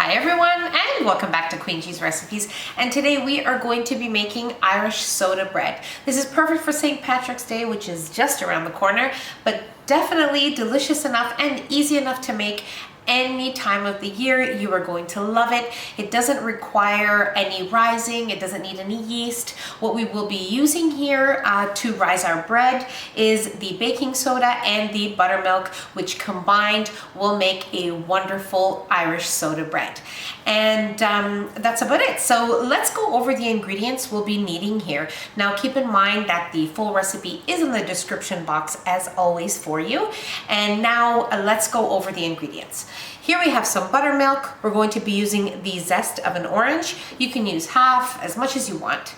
Hi everyone, and welcome back to Queen G's Recipes. And today we are going to be making Irish soda bread. This is perfect for St. Patrick's Day, which is just around the corner, but definitely delicious enough and easy enough to make any time of the year. You are going to love it. It doesn't require any rising. It doesn't need any yeast. What we will be using here to rise our bread is the baking soda and the buttermilk, which combined will make a wonderful Irish soda bread. And that's about it. So let's go over the ingredients we'll be needing here. Now keep in mind that the full recipe is in the description box as always for you. And now let's go over the ingredients. Here we have some buttermilk. We're going to be using the zest of an orange. You can use half, as much as you want.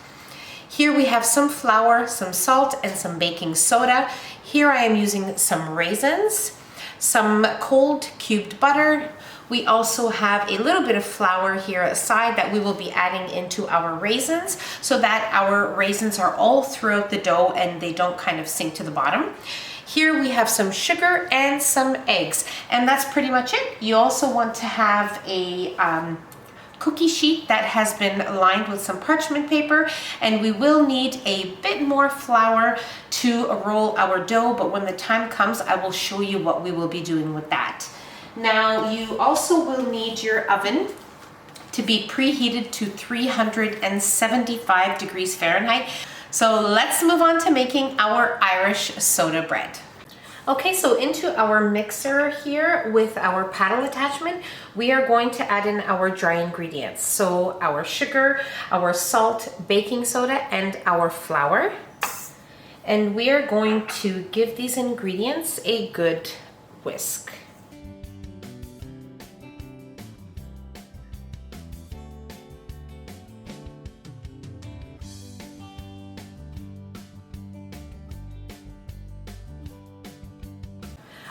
Here we have some flour, some salt, and some baking soda. Here I am using some raisins, some cold cubed butter. We also have a little bit of flour here aside that we will be adding into our raisins so that our raisins are all throughout the dough and they don't kind of sink to the bottom. Here we have some sugar and some eggs, and that's pretty much it. You also want to have a cookie sheet that has been lined with some parchment paper, and we will need a bit more flour to roll our dough, but when the time comes, I will show you what we will be doing with that. Now, you also will need your oven to be preheated to 375 degrees Fahrenheit. So let's move on to making our Irish soda bread. Okay, so into our mixer here with our paddle attachment, we are going to add in our dry ingredients. So our sugar, our salt, baking soda, and our flour. And we are going to give these ingredients a good whisk.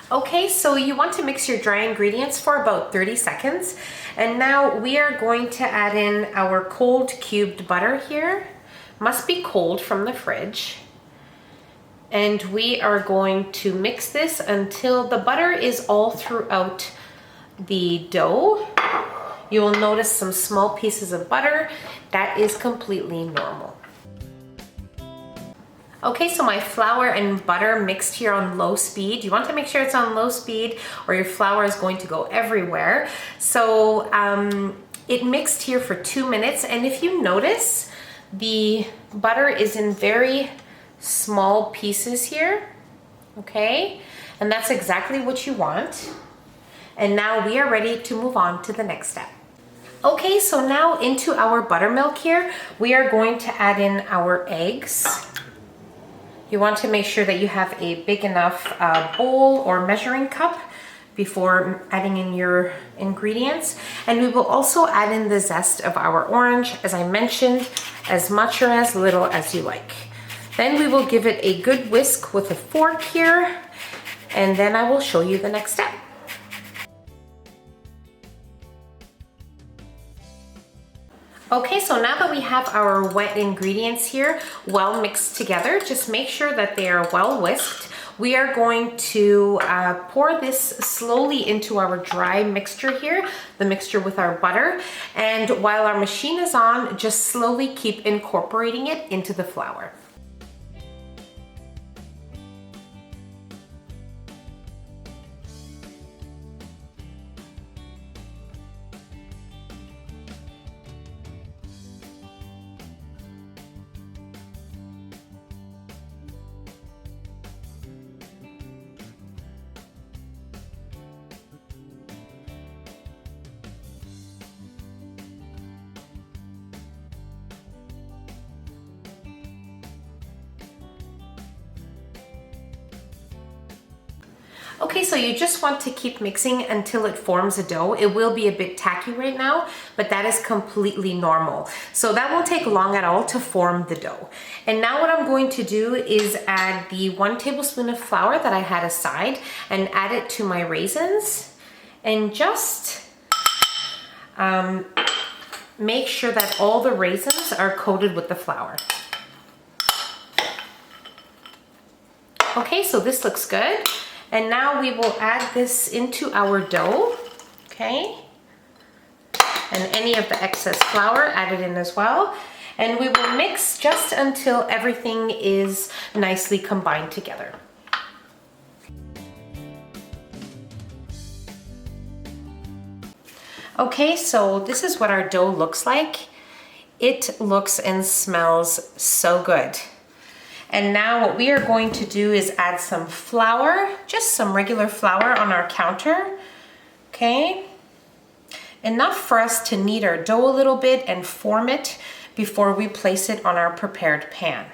Okay, so you want to mix your dry ingredients for about 30 seconds. And now we are going to add in our cold cubed butter here. Must be cold from the fridge. And we are going to mix this until the butter is all throughout the dough. You will notice some small pieces of butter. That is completely normal. Okay, so my flour and butter mixed here on low speed. You want to make sure it's on low speed or your flour is going to go everywhere. So it mixed here for 2 minutes, and if you notice, the butter is in very small pieces here, okay? And that's exactly what you want. And now we are ready to move on to the next step. Okay, so now into our buttermilk here, we are going to add in our eggs. You want to make sure that you have a big enough bowl or measuring cup before adding in your ingredients. And we will also add in the zest of our orange, as I mentioned, as much or as little as you like. Then we will give it a good whisk with a fork here, and then I will show you the next step. Okay, so now that we have our wet ingredients here well mixed together, just make sure that they are well whisked. We are going to pour this slowly into our dry mixture here, the mixture with our butter. And while our machine is on, just slowly keep incorporating it into the flour. Okay, so you just want to keep mixing until it forms a dough. It will be a bit tacky right now, but that is completely normal. So that won't take long at all to form the dough. And now what I'm going to do is add the 1 tablespoon of flour that I had aside and add it to my raisins. And just make sure that all the raisins are coated with the flour. Okay, so this looks good. And now we will add this into our dough, okay? and any of the excess flour added in as well. And we will mix just until everything is nicely combined together. Okay, so this is what our dough looks like. It looks and smells so good. And now what we are going to do is add some flour, just some regular flour on our counter, okay? Enough for us to knead our dough a little bit and form it before we place it on our prepared pan.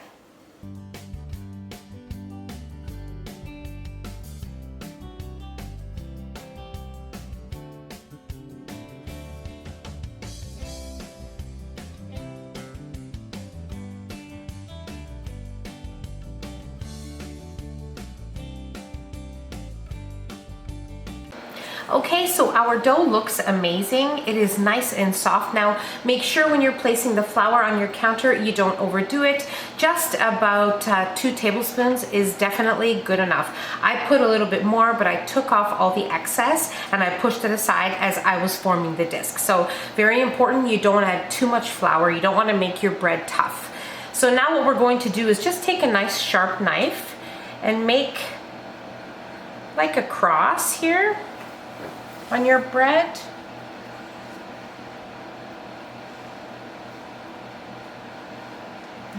Okay, so our dough looks amazing. It is nice and soft. Now, make sure when you're placing the flour on your counter, you don't overdo it. Just about 2 tablespoons is definitely good enough. I put a little bit more, but I took off all the excess and I pushed it aside as I was forming the disc. So very important, you don't add too much flour. You don't want to make your bread tough. So now what we're going to do is just take a nice sharp knife and make like a cross here on your bread.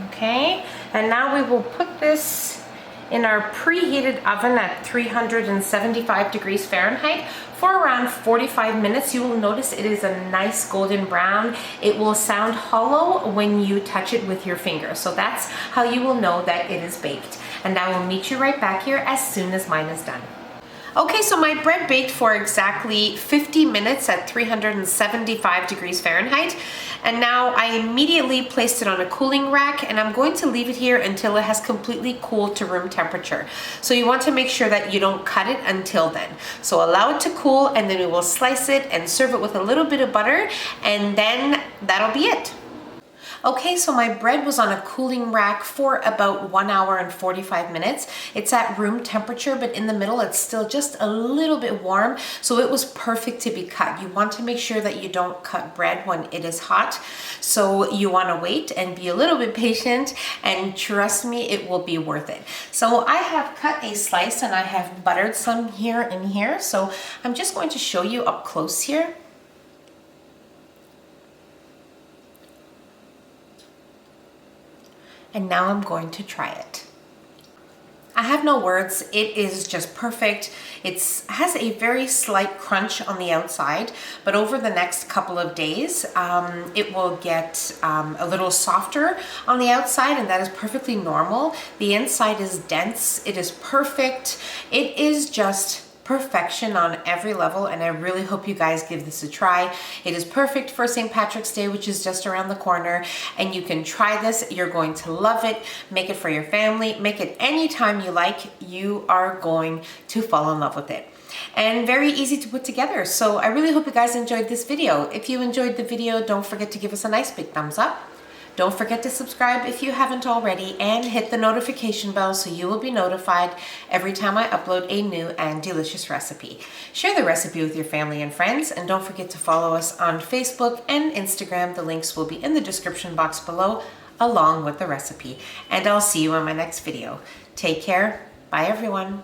Okay, and now we will put this in our preheated oven at 375 degrees Fahrenheit for around 45 minutes. You will notice it is a nice golden brown. It will sound hollow when you touch it with your finger. So that's how you will know that it is baked. And I will meet you right back here as soon as mine is done. Okay, so my bread baked for exactly 50 minutes at 375 degrees Fahrenheit. And now I immediately placed it on a cooling rack, and I'm going to leave it here until it has completely cooled to room temperature. So you want to make sure that you don't cut it until then. So allow it to cool, and then we will slice it and serve it with a little bit of butter, and then that'll be it. Okay, so my bread was on a cooling rack for about 1 hour and 45 minutes. It's at room temperature, but in the middle it's still just a little bit warm, so it was perfect to be cut. You want to make sure that you don't cut bread when it is hot, so you want to wait and be a little bit patient, and trust me, it will be worth it. So I have cut a slice and I have buttered some here and here, so I'm just going to show you up close here. And now I'm going to try it. I have no words. It is just perfect. It has a very slight crunch on the outside, but over the next couple of days, it will get a little softer on the outside, and that is perfectly normal. The inside is dense. It is perfect. It is just perfection on every level, and I really hope you guys give this a try. It is perfect for St. Patrick's Day, which is just around the corner, and you can try this. You're going to love it. Make it for your family. Make it anytime you like. You are going to fall in love with it. And very easy to put together. So I really hope you guys enjoyed this video. If you enjoyed the video, don't forget to give us a nice big thumbs up. Don't forget to subscribe if you haven't already, and hit the notification bell so you will be notified every time I upload a new and delicious recipe. Share the recipe with your family and friends, and don't forget to follow us on Facebook and Instagram. The links will be in the description box below along with the recipe. And I'll see you in my next video. Take care. Bye everyone.